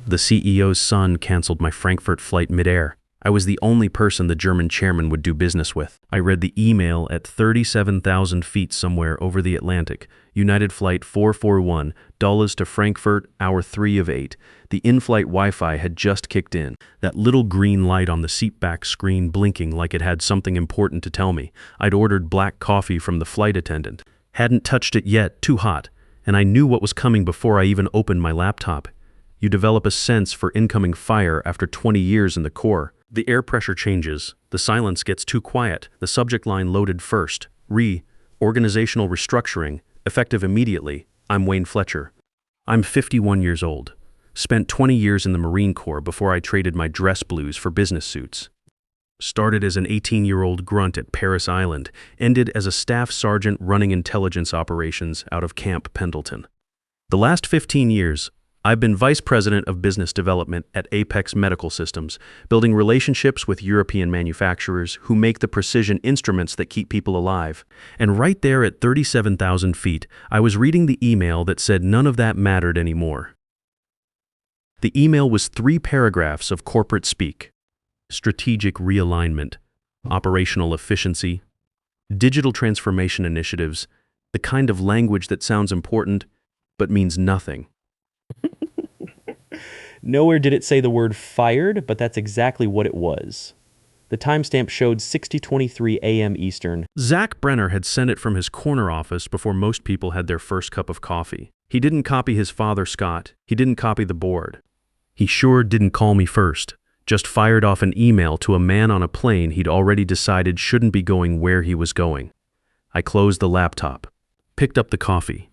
The CEO's son canceled my Frankfurt flight midair. I was the only person the German chairman would do business with. I read the email at 37,000 feet somewhere over the Atlantic. United Flight 441, Dulles to Frankfurt, hour 3 of 8. The in-flight Wi-Fi had just kicked in. That little green light on the seatback screen blinking like it had something important to tell me. I'd ordered black coffee from the flight attendant. Hadn't touched it yet, too hot. And I knew what was coming before I even opened my laptop. You develop a sense for incoming fire after 20 years in the Corps. The air pressure changes. The silence gets too quiet. The subject line loaded first. Organizational restructuring. Effective immediately. I'm Wayne Fletcher. I'm 51 years old. Spent 20 years in the Marine Corps before I traded my dress blues for business suits. Started as an 18-year-old grunt at Paris Island. Ended as a staff sergeant running intelligence operations out of Camp Pendleton. The last 15 years, I've been Vice President of Business Development at Apex Medical Systems, building relationships with European manufacturers who make the precision instruments that keep people alive. And right there at 37,000 feet, I was reading the email that said none of that mattered anymore. The email was 3 paragraphs of corporate speak: strategic realignment, operational efficiency, digital transformation initiatives, the kind of language that sounds important but means nothing. Nowhere did it say the word fired, but that's exactly what it was. The timestamp showed 6:23 a.m. Eastern. Zach Brenner had sent it from his corner office before most people had their first cup of coffee. He didn't copy his father, Scott. He didn't copy the board. He sure didn't call me first. Just fired off an email to a man on a plane he'd already decided shouldn't be going where he was going. I closed the laptop, picked up the coffee.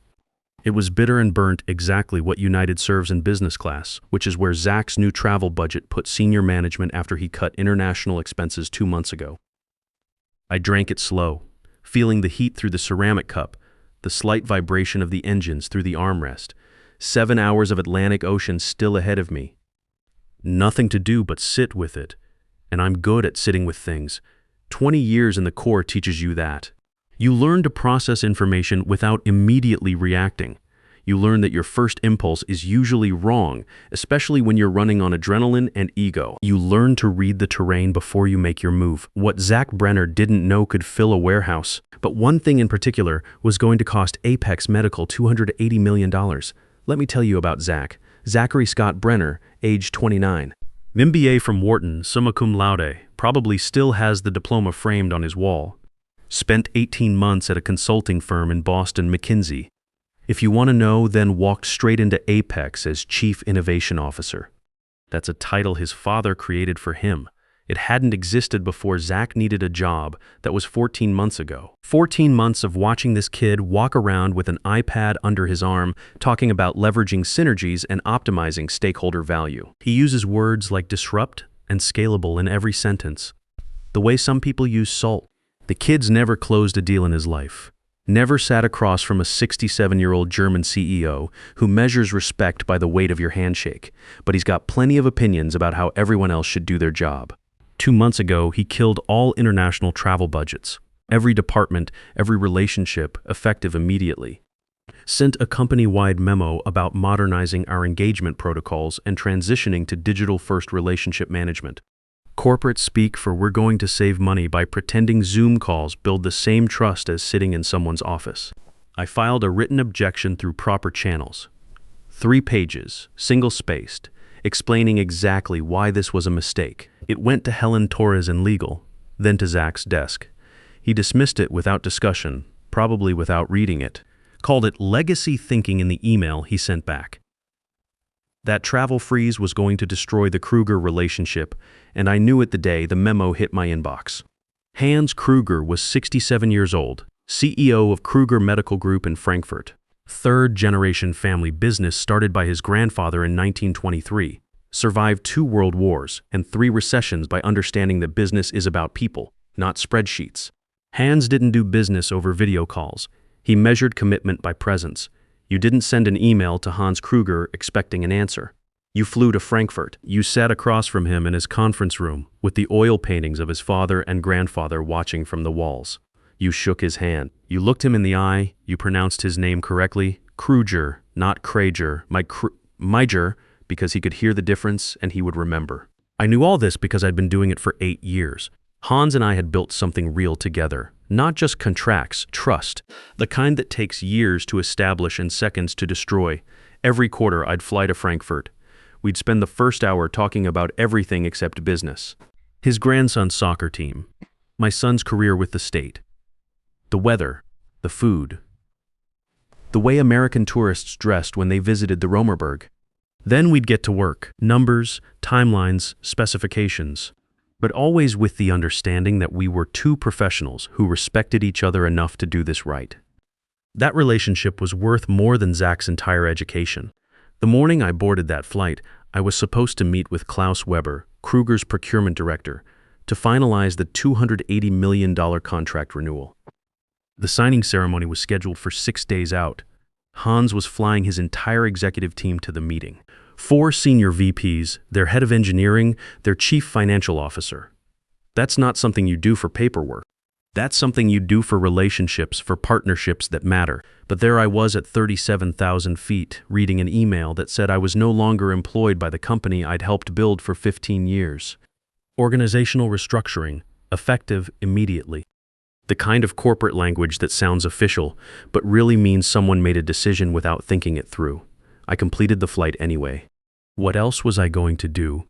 It was bitter and burnt, exactly what United serves in business class, which is where Zach's new travel budget put senior management after he cut international expenses 2 months ago. I drank it slow, feeling the heat through the ceramic cup, the slight vibration of the engines through the armrest. 7 hours of Atlantic Ocean still ahead of me. Nothing to do but sit with it, and I'm good at sitting with things. 20 years in the Corps teaches you that. You learn to process information without immediately reacting. You learn that your first impulse is usually wrong, especially when you're running on adrenaline and ego. You learn to read the terrain before you make your move. What Zach Brenner didn't know could fill a warehouse. But one thing in particular was going to cost Apex Medical $280 million. Let me tell you about Zach. Zachary Scott Brenner, age 29. MBA from Wharton, summa cum laude, probably still has the diploma framed on his wall. Spent 18 months at a consulting firm in Boston, McKinsey. If you want to know, then walked straight into Apex as Chief Innovation Officer. That's a title his father created for him. It hadn't existed before Zach needed a job. That was 14 months ago. 14 months of watching this kid walk around with an iPad under his arm, talking about leveraging synergies and optimizing stakeholder value. He uses words like disrupt and scalable in every sentence, the way some people use salt. The kid's never closed a deal in his life. Never sat across from a 67-year-old German CEO who measures respect by the weight of your handshake, but he's got plenty of opinions about how everyone else should do their job. 2 months ago, he killed all international travel budgets. Every department, every relationship, effective immediately. Sent a company-wide memo about modernizing our engagement protocols and transitioning to digital-first relationship management. Corporate speak for we're going to save money by pretending Zoom calls build the same trust as sitting in someone's office. I filed a written objection through proper channels. 3 pages, single-spaced, explaining exactly why this was a mistake. It went to Helen Torres in legal, then to Zach's desk. He dismissed it without discussion, probably without reading it. Called it legacy thinking in the email he sent back. That travel freeze was going to destroy the Kruger relationship, and I knew it the day the memo hit my inbox. Hans Kruger was 67 years old, CEO of Kruger Medical Group in Frankfurt. 3rd-generation family business started by his grandfather in 1923. Survived 2 world wars and 3 recessions by understanding that business is about people, not spreadsheets. Hans didn't do business over video calls. He measured commitment by presence. You didn't send an email to Hans Kruger expecting an answer. You flew to Frankfurt. You sat across from him in his conference room with the oil paintings of his father and grandfather watching from the walls. You shook his hand. You looked him in the eye. You pronounced his name correctly. Kruger, not Krager. Major, because he could hear the difference and he would remember. I knew all this because I'd been doing it for 8 years. Hans and I had built something real together, not just contracts, trust, the kind that takes years to establish and seconds to destroy. Every quarter, I'd fly to Frankfurt. We'd spend the first hour talking about everything except business. His grandson's soccer team, my son's career with the state, the weather, the food, the way American tourists dressed when they visited the Romerberg. Then we'd get to work, numbers, timelines, specifications, but always with the understanding that we were two professionals who respected each other enough to do this right. That relationship was worth more than Zach's entire education. The morning I boarded that flight, I was supposed to meet with Klaus Weber, Kruger's procurement director, to finalize the $280 million contract renewal. The signing ceremony was scheduled for 6 days out. Hans was flying his entire executive team to the meeting. 4 senior VPs, their head of engineering, their chief financial officer. That's not something you do for paperwork. That's something you do for relationships, for partnerships that matter. But there I was at 37,000 feet, reading an email that said I was no longer employed by the company I'd helped build for 15 years. Organizational restructuring, effective immediately. The kind of corporate language that sounds official, but really means someone made a decision without thinking it through. I completed the flight anyway. What else was I going to do?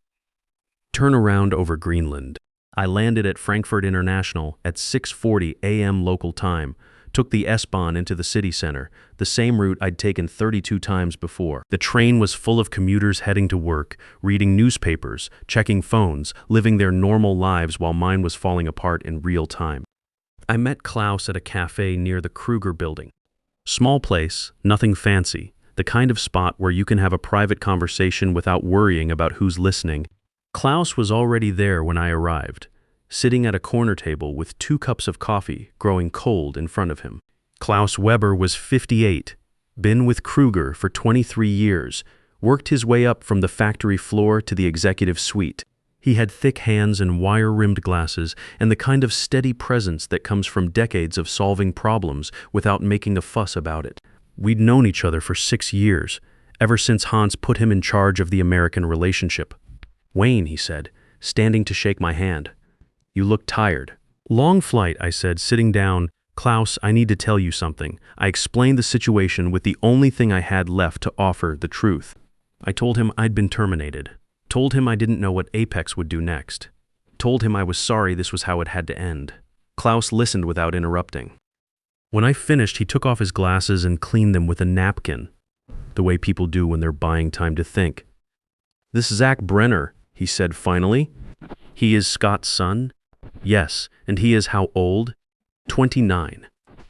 Turn around over Greenland. I landed at Frankfurt International at 6:40 a.m. local time, took the S-Bahn into the city center, the same route I'd taken 32 times before. The train was full of commuters heading to work, reading newspapers, checking phones, living their normal lives while mine was falling apart in real time. I met Klaus at a cafe near the Kruger building. Small place, nothing fancy, the kind of spot where you can have a private conversation without worrying about who's listening. Klaus was already there when I arrived, sitting at a corner table with 2 cups of coffee growing cold in front of him. Klaus Weber was 58, been with Kruger for 23 years, worked his way up from the factory floor to the executive suite. He had thick hands and wire-rimmed glasses and the kind of steady presence that comes from decades of solving problems without making a fuss about it. We'd known each other for 6 years, ever since Hans put him in charge of the American relationship. "Wayne," he said, standing to shake my hand. "You look tired." "Long flight," I said, sitting down. "Klaus, I need to tell you something." I explained the situation with the only thing I had left to offer, the truth. I told him I'd been terminated. Told him I didn't know what Apex would do next. Told him I was sorry this was how it had to end. Klaus listened without interrupting. When I finished, he took off his glasses and cleaned them with a napkin, the way people do when they're buying time to think. "This Zach Brenner," he said finally. "He is Scott's son?" "Yes, and he is how old?" 29.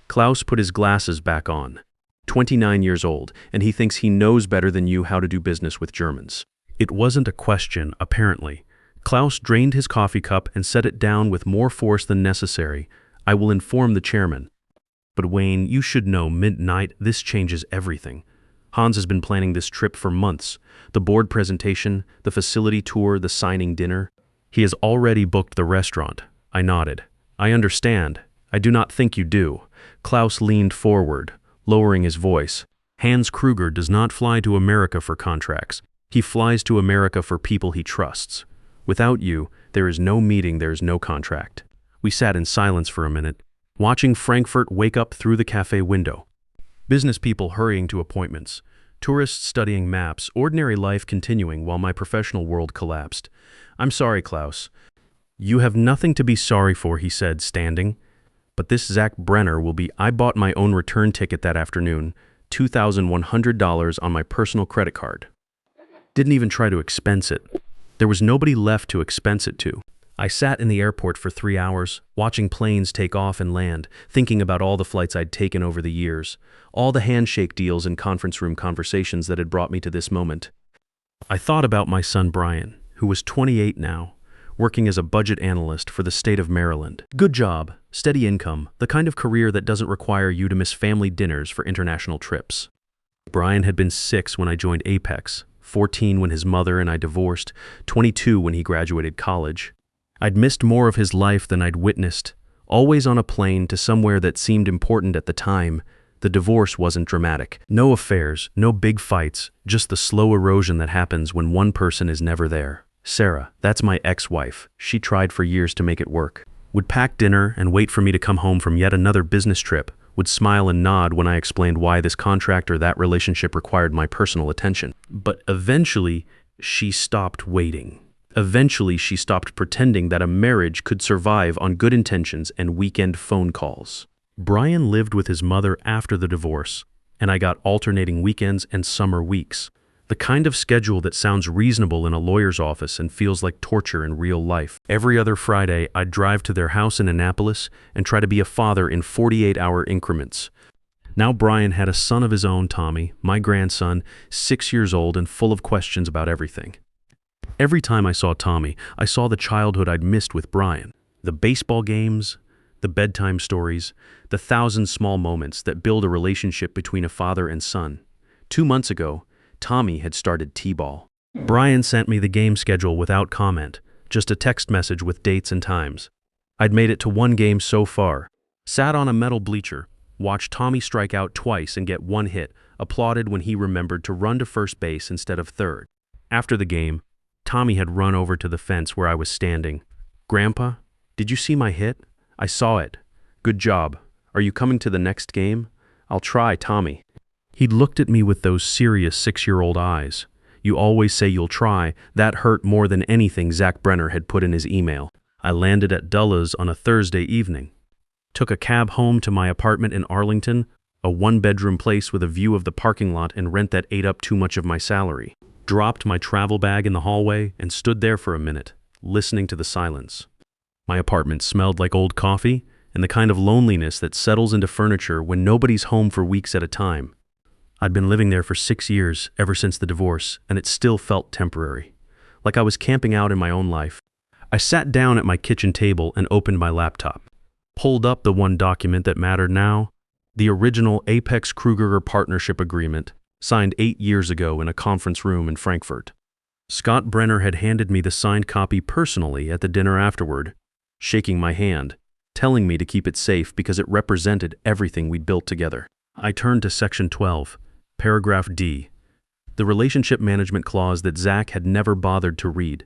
Klaus put his glasses back on. 29 years old, and he thinks he knows better than you how to do business with Germans. It wasn't a question, apparently. Klaus drained his coffee cup and set it down with more force than necessary. "I will inform the chairman." "But Wayne, you should know, midnight, this changes everything. Hans has been planning this trip for months. The board presentation, the facility tour, the signing dinner. He has already booked the restaurant." I nodded. "I understand. I do not think you do." Klaus leaned forward, lowering his voice. "Hans Kruger does not fly to America for contracts. He flies to America for people he trusts. Without you, there is no meeting, there is no contract." We sat in silence for a minute, watching Frankfurt wake up through the cafe window. Business people hurrying to appointments, tourists studying maps, ordinary life continuing while my professional world collapsed. "I'm sorry, Klaus." "You have nothing to be sorry for," he said, standing. "But this Zach Brenner will be—" I bought my own return ticket that afternoon, $2,100 on my personal credit card. Didn't even try to expense it. There was nobody left to expense it to. I sat in the airport for 3 hours, watching planes take off and land, thinking about all the flights I'd taken over the years, all the handshake deals and conference room conversations that had brought me to this moment. I thought about my son Brian, who was 28 now, working as a budget analyst for the state of Maryland. Good job, steady income, the kind of career that doesn't require you to miss family dinners for international trips. Brian had been 6 when I joined Apex, 14 when his mother and I divorced, 22 when he graduated college. I'd missed more of his life than I'd witnessed, always on a plane to somewhere that seemed important at the time, The divorce wasn't dramatic. No affairs, no big fights, just the slow erosion that happens when one person is never there. Sarah, that's my ex-wife. She tried for years to make it work. Would pack dinner and wait for me to come home from yet another business trip. Would smile and nod when I explained why this contract or that relationship required my personal attention. But eventually, she stopped waiting. Eventually, she stopped pretending that a marriage could survive on good intentions and weekend phone calls. Brian lived with his mother after the divorce, and I got alternating weekends and summer weeks. The kind of schedule that sounds reasonable in a lawyer's office and feels like torture in real life. Every other Friday, I'd drive to their house in Annapolis and try to be a father in 48-hour increments. Now Brian had a son of his own, Tommy, my grandson, 6 years old and full of questions about everything. Every time I saw Tommy, I saw the childhood I'd missed with Brian. The baseball games, the bedtime stories, the 1,000 small moments that build a relationship between a father and son. 2 months ago, Tommy had started t-ball. Brian sent me the game schedule without comment, just a text message with dates and times. I'd made it to 1 game so far. Sat on a metal bleacher, watched Tommy strike out twice and get 1 hit, applauded when he remembered to run to first base instead of third. After the game, Tommy had run over to the fence where I was standing. "Grandpa, did you see my hit?" "I saw it. Good job. Are you coming to the next game?" "I'll try, Tommy." He'd looked at me with those serious 6-year-old eyes. "You always say you'll try." That hurt more than anything Zach Brenner had put in his email. I landed at Dulla's on a Thursday evening. Took a cab home to my apartment in Arlington, a 1-bedroom place with a view of the parking lot and rent that ate up too much of my salary. Dropped my travel bag in the hallway and stood there for a minute, listening to the silence. My apartment smelled like old coffee and the kind of loneliness that settles into furniture when nobody's home for weeks at a time. I'd been living there for 6 years, ever since the divorce, and it still felt temporary, like I was camping out in my own life. I sat down at my kitchen table and opened my laptop. Pulled up the one document that mattered now, the original Apex-Kruger partnership agreement, signed 8 years ago in a conference room in Frankfurt. Scott Brenner had handed me the signed copy personally at the dinner afterward, shaking my hand, telling me to keep it safe because it represented everything we'd built together. I turned to Section 12, Paragraph D, the relationship management clause that Zach had never bothered to read.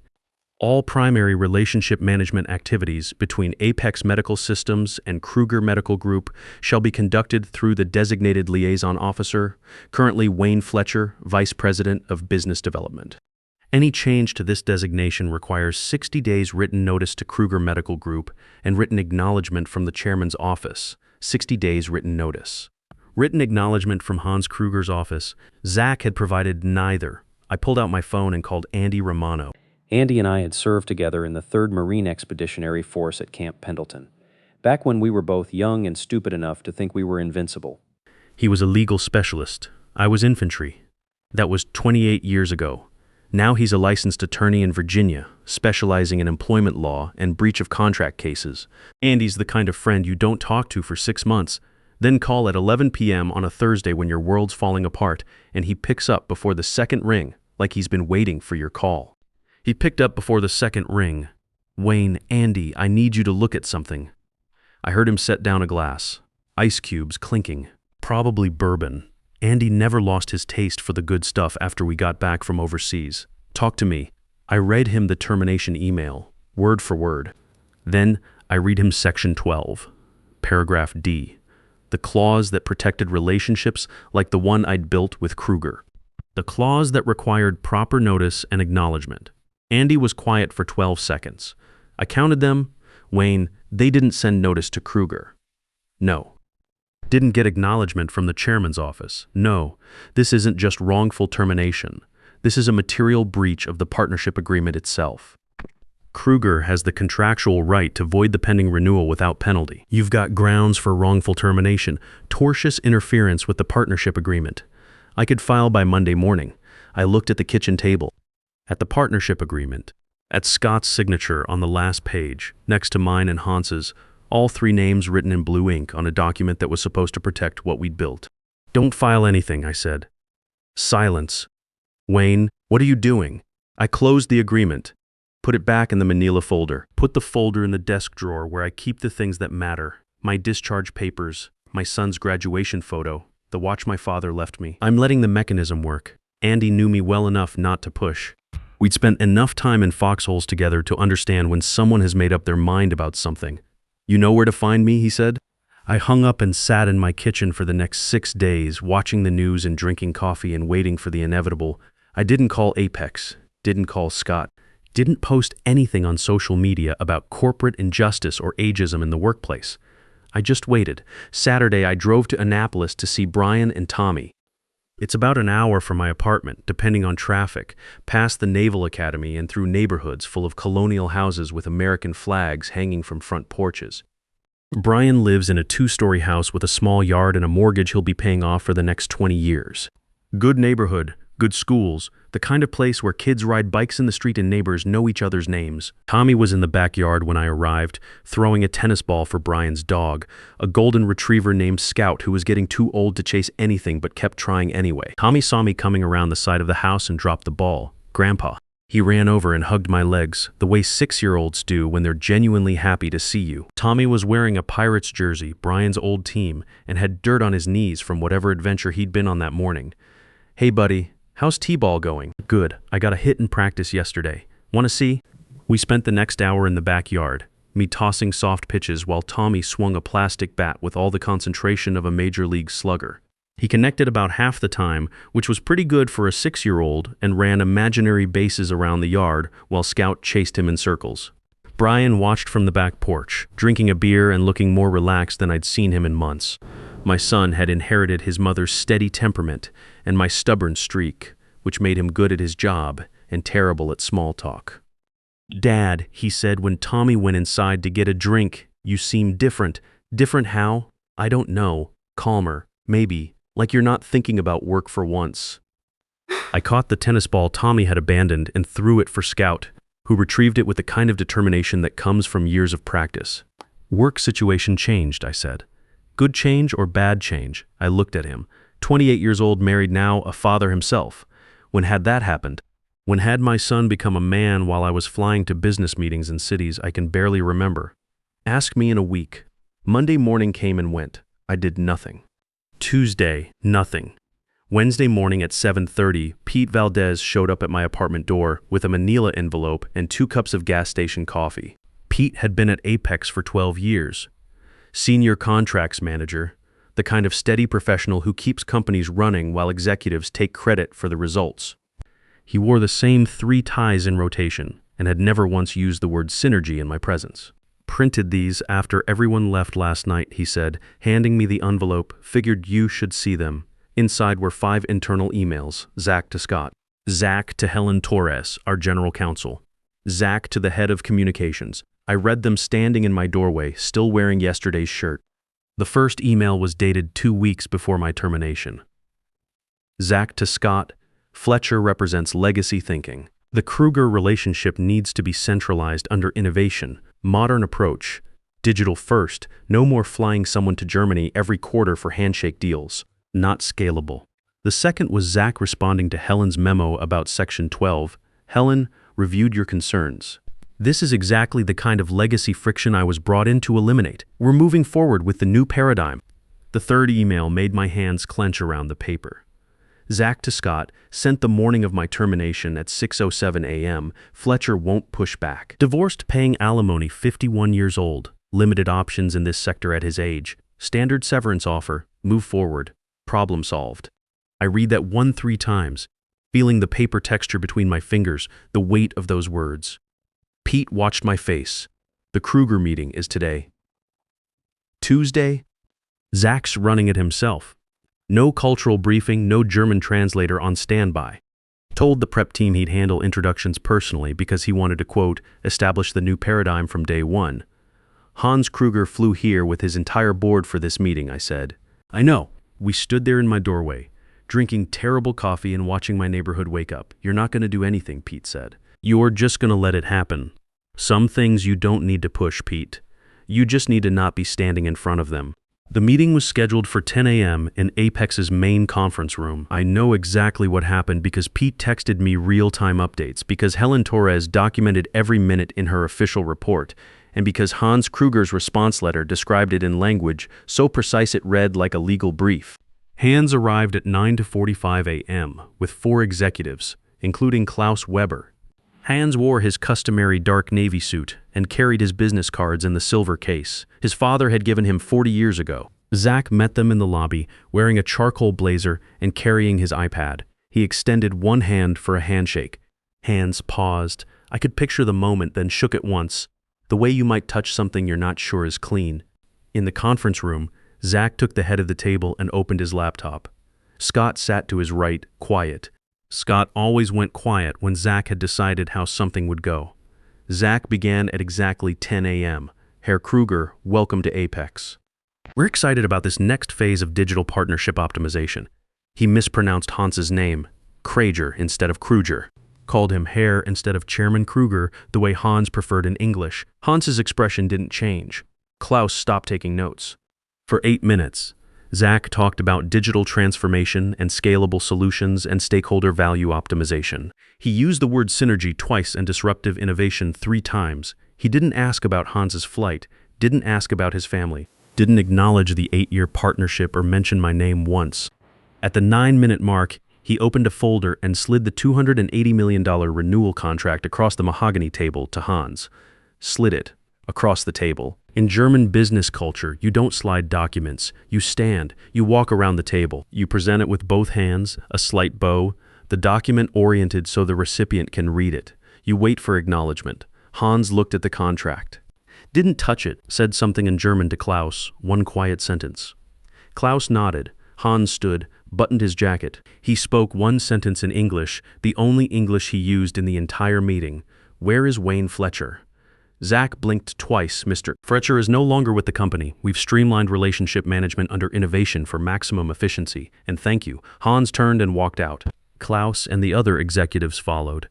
All primary relationship management activities between Apex Medical Systems and Kruger Medical Group shall be conducted through the designated liaison officer, currently Wayne Fletcher, Vice President of Business Development. Any change to this designation requires 60 days written notice to Kruger Medical Group and written acknowledgement from the chairman's office, 60 days written notice. Written acknowledgement from Hans Kruger's office. Zach had provided neither. I pulled out my phone and called Andy Romano. Andy and I had served together in the 3rd Marine Expeditionary Force at Camp Pendleton, back when we were both young and stupid enough to think we were invincible. He was a legal specialist. I was infantry. That was 28 years ago. Now he's a licensed attorney in Virginia, specializing in employment law and breach of contract cases. Andy's the kind of friend you don't talk to for 6 months, then call at 11 p.m. on a Thursday when your world's falling apart, and he picks up before the second ring, like he's been waiting for your call. He picked up before the second ring. "Wayne, Andy, I need you to look at something." I heard him set down a glass. Ice cubes clinking. Probably bourbon. Andy never lost his taste for the good stuff after we got back from overseas. "Talk to me." I read him the termination email, word for word. Then I read him Section 12, Paragraph D, the clause that protected relationships like the one I'd built with Kruger. The clause that required proper notice and acknowledgement. Andy was quiet for 12 seconds. I counted them. "Wayne, they didn't send notice to Kruger." "No." "Didn't get acknowledgement from the chairman's office." "No. This isn't just wrongful termination. This is a material breach of the partnership agreement itself. Kruger has the contractual right to void the pending renewal without penalty. You've got grounds for wrongful termination, tortious interference with the partnership agreement. I could file by Monday morning." I looked at the kitchen table. At the partnership agreement, at Scott's signature on the last page, next to mine and Hans's, all 3 names written in blue ink on a document that was supposed to protect what we'd built. "Don't file anything," I said. Silence. "Wayne, what are you doing?" I closed the agreement, put it back in the manila folder, put the folder in the desk drawer where I keep the things that matter, my discharge papers, my son's graduation photo, the watch my father left me. I'm letting the mechanism work. Andy knew me well enough not to push. We'd spent enough time in foxholes together to understand when someone has made up their mind about something. You know where to find me, he said. I hung up and sat in my kitchen for the next 6 days, watching the news and drinking coffee and waiting for the inevitable. I didn't call Apex, didn't call Scott, didn't post anything on social media about corporate injustice or ageism in the workplace. I just waited. Saturday, I drove to Annapolis to see Brian and Tommy. It's about an hour from my apartment, depending on traffic, past the Naval Academy and through neighborhoods full of colonial houses with American flags hanging from front porches. Brian lives in a 2-story house with a small yard and a mortgage he'll be paying off for the next 20 years. Good neighborhood, good schools, the kind of place where kids ride bikes in the street and neighbors know each other's names. Tommy was in the backyard when I arrived, throwing a tennis ball for Brian's dog, a golden retriever named Scout who was getting too old to chase anything but kept trying anyway. Tommy saw me coming around the side of the house and dropped the ball. Grandpa. He ran over and hugged my legs, the way 6-year-olds do when they're genuinely happy to see you. Tommy was wearing a Pirates jersey, Brian's old team, and had dirt on his knees from whatever adventure he'd been on that morning. Hey buddy, how's T-ball going? Good, I got a hit in practice yesterday. Want to see? We spent the next hour in the backyard, me tossing soft pitches while Tommy swung a plastic bat with all the concentration of a major league slugger. He connected about half the time, which was pretty good for a 6-year-old, and ran imaginary bases around the yard while Scout chased him in circles. Brian watched from the back porch, drinking a beer and looking more relaxed than I'd seen him in months. My son had inherited his mother's steady temperament and my stubborn streak, which made him good at his job and terrible at small talk. Dad, he said when Tommy went inside to get a drink, you seem different. Different how? I don't know. Calmer, maybe. Like you're not thinking about work for once. I caught the tennis ball Tommy had abandoned and threw it for Scout, who retrieved it with the kind of determination that comes from years of practice. Work situation changed, I said. Good change or bad change? I looked at him. 28 years old, married now, a father himself. When had that happened? When had my son become a man while I was flying to business meetings in cities I can barely remember? Ask me in a week. Monday morning came and went. I did nothing. Tuesday, nothing. Wednesday morning at 7:30, Pete Valdez showed up at my apartment door with a manila envelope and 2 cups of gas station coffee. Pete had been at Apex for 12 years. Senior contracts manager, the kind of steady professional who keeps companies running while executives take credit for the results. He wore the same 3 ties in rotation and had never once used the word synergy in my presence. Printed these after everyone left last night, he said, handing me the envelope, figured you should see them. Inside were 5 internal emails, Zach to Scott, Zach to Helen Torres, our general counsel, Zach to the head of communications. I read them standing in my doorway, still wearing yesterday's shirt. The first email was dated 2 weeks before my termination. Zach to Scott, Fletcher represents legacy thinking. The Kruger relationship needs to be centralized under innovation, modern approach, digital first, no more flying someone to Germany every quarter for handshake deals. Not scalable. The second was Zach responding to Helen's memo about Section 12. Helen, reviewed your concerns. This is exactly the kind of legacy friction I was brought in to eliminate. We're moving forward with the new paradigm. The third email made my hands clench around the paper. Zach to Scott, sent the morning of my termination at 6:07 a.m., Fletcher won't push back. Divorced, paying alimony, 51 years old, limited options in this sector at his age, standard severance offer, move forward, problem solved. I read that 1-3 times, feeling the paper texture between my fingers, the weight of those words. Pete watched my face. The Kruger meeting is today. Tuesday, Zach's running it himself. No cultural briefing, no German translator on standby. Told the prep team he'd handle introductions personally because he wanted to, quote, establish the new paradigm from day one. Hans Kruger flew here with his entire board for this meeting, I said. I know. We stood there in my doorway, drinking terrible coffee and watching my neighborhood wake up. You're not going to do anything, Pete said. You're just going to let it happen. Some things you don't need to push, Pete. You just need to not be standing in front of them. The meeting was scheduled for 10 a.m. in Apex's main conference room. I know exactly what happened because Pete texted me real-time updates, because Helen Torres documented every minute in her official report, and because Hans Kruger's response letter described it in language so precise it read like a legal brief. Hans arrived at 9:45 a.m. with 4 executives, including Klaus Weber. Hans wore his customary dark navy suit and carried his business cards in the silver case his father had given him 40 years ago. Zach met them in the lobby, wearing a charcoal blazer and carrying his iPad. He extended one hand for a handshake. Hans paused. I could picture the moment, then shook it once, the way you might touch something you're not sure is clean. In the conference room, Zach took the head of the table and opened his laptop. Scott sat to his right, quiet. Scott always went quiet when Zach had decided how something would go. Zach began at exactly 10 a.m. Herr Kruger, welcome to Apex. We're excited about this next phase of digital partnership optimization. He mispronounced Hans's name, Krager instead of Kruger, called him Herr instead of Chairman Kruger the way Hans preferred in English. Hans's expression didn't change. Klaus stopped taking notes. For 8 minutes, Zach talked about digital transformation and scalable solutions and stakeholder value optimization. He used the word synergy twice and disruptive innovation 3 times. He didn't ask about Hans's flight, didn't ask about his family, didn't acknowledge the 8-year partnership or mention my name once. At the 9-minute mark, he opened a folder and slid the $280 million renewal contract across the mahogany table to Hans. Slid it across the table. In German business culture, you don't slide documents. You stand, you walk around the table. You present it with both hands, a slight bow, the document oriented so the recipient can read it. You wait for acknowledgement. Hans looked at the contract. Didn't touch it, said something in German to Klaus, one quiet sentence. Klaus nodded. Hans stood, buttoned his jacket. He spoke one sentence in English, the only English he used in the entire meeting. Where is Wayne Fletcher? Zach blinked twice. Mr. Fletcher is no longer with the company. We've streamlined relationship management under innovation for maximum efficiency, and thank you. Hans turned and walked out. Klaus and the other executives followed.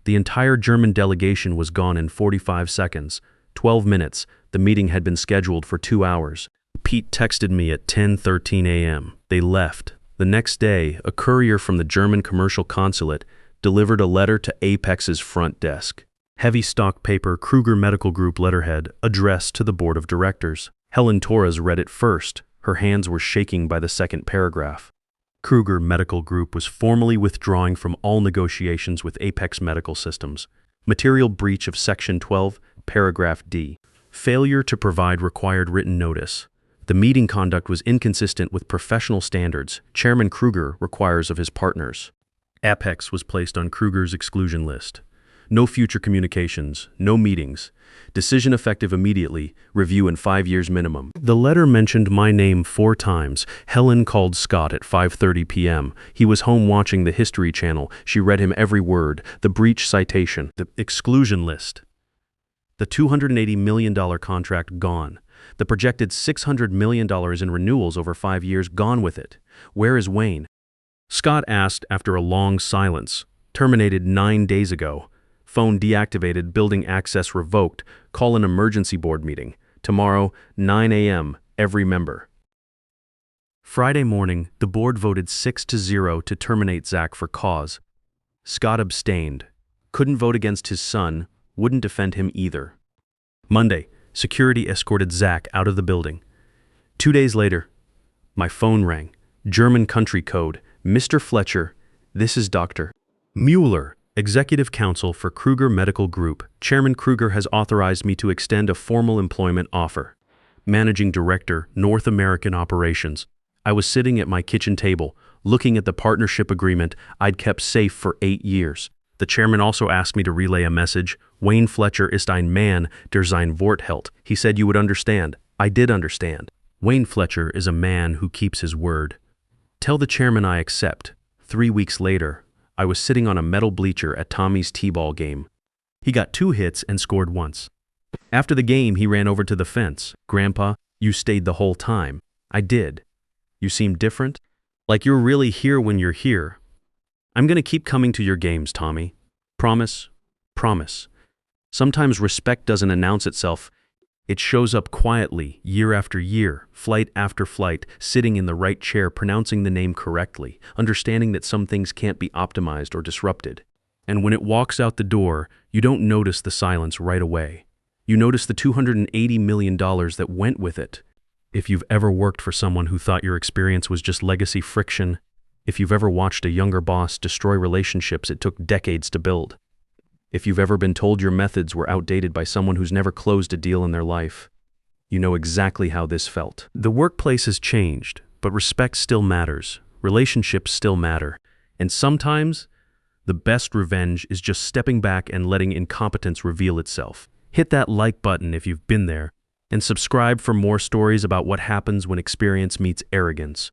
The entire German delegation was gone in 45 seconds. 12 minutes. The meeting had been scheduled for 2 hours. Pete texted me at 10:13 a.m. They left. The next day, a courier from the German commercial consulate delivered a letter to Apex's front desk. Heavy stock paper, Kruger Medical Group letterhead, addressed to the board of directors. Helen Torres read it first. Her hands were shaking by the second paragraph. Kruger Medical Group was formally withdrawing from all negotiations with Apex Medical Systems. Material breach of Section 12, Paragraph D. Failure to provide required written notice. The meeting conduct was inconsistent with professional standards Chairman Kruger requires of his partners. Apex was placed on Kruger's exclusion list. No future communications, no meetings. Decision effective immediately, review in 5 years minimum. The letter mentioned my name 4 times. Helen called Scott at 5:30 p.m. He was home watching the History Channel. She read him every word, the breach citation, the exclusion list. The $280 million contract gone. The projected $600 million in renewals over 5 years gone with it. Where is Wayne? Scott asked after a long silence. Terminated 9 days ago. Phone deactivated, building access revoked. Call an emergency board meeting. Tomorrow, 9 a.m., every member. Friday morning, the board voted 6-0 to terminate Zach for cause. Scott abstained. Couldn't vote against his son, wouldn't defend him either. Monday, security escorted Zach out of the building. 2 days later, my phone rang. German country code. Mr. Fletcher, this is Dr. Mueller, Executive Counsel for Kruger Medical Group. Chairman Kruger has authorized me to extend a formal employment offer. Managing Director, North American Operations. I was sitting at my kitchen table, looking at the partnership agreement I'd kept safe for 8 years. The chairman also asked me to relay a message. Wayne Fletcher ist ein Mann, der sein Wort hält. He said you would understand. I did understand. Wayne Fletcher is a man who keeps his word. Tell the chairman I accept. 3 weeks later, I was sitting on a metal bleacher at Tommy's T-ball game. He got 2 hits and scored once. After the game, he ran over to the fence. Grandpa, you stayed the whole time. I did. You seem different? Like you're really here when you're here. I'm gonna keep coming to your games, Tommy. Promise? Promise. Sometimes respect doesn't announce itself. It shows up quietly, year after year, flight after flight, sitting in the right chair, pronouncing the name correctly, understanding that some things can't be optimized or disrupted. And when it walks out the door, you don't notice the silence right away. You notice the $280 million that went with it. If you've ever worked for someone who thought your experience was just legacy friction, if you've ever watched a younger boss destroy relationships it took decades to build, if you've ever been told your methods were outdated by someone who's never closed a deal in their life, you know exactly how this felt. The workplace has changed, but respect still matters, relationships still matter, and sometimes the best revenge is just stepping back and letting incompetence reveal itself. Hit that like button if you've been there, and subscribe for more stories about what happens when experience meets arrogance.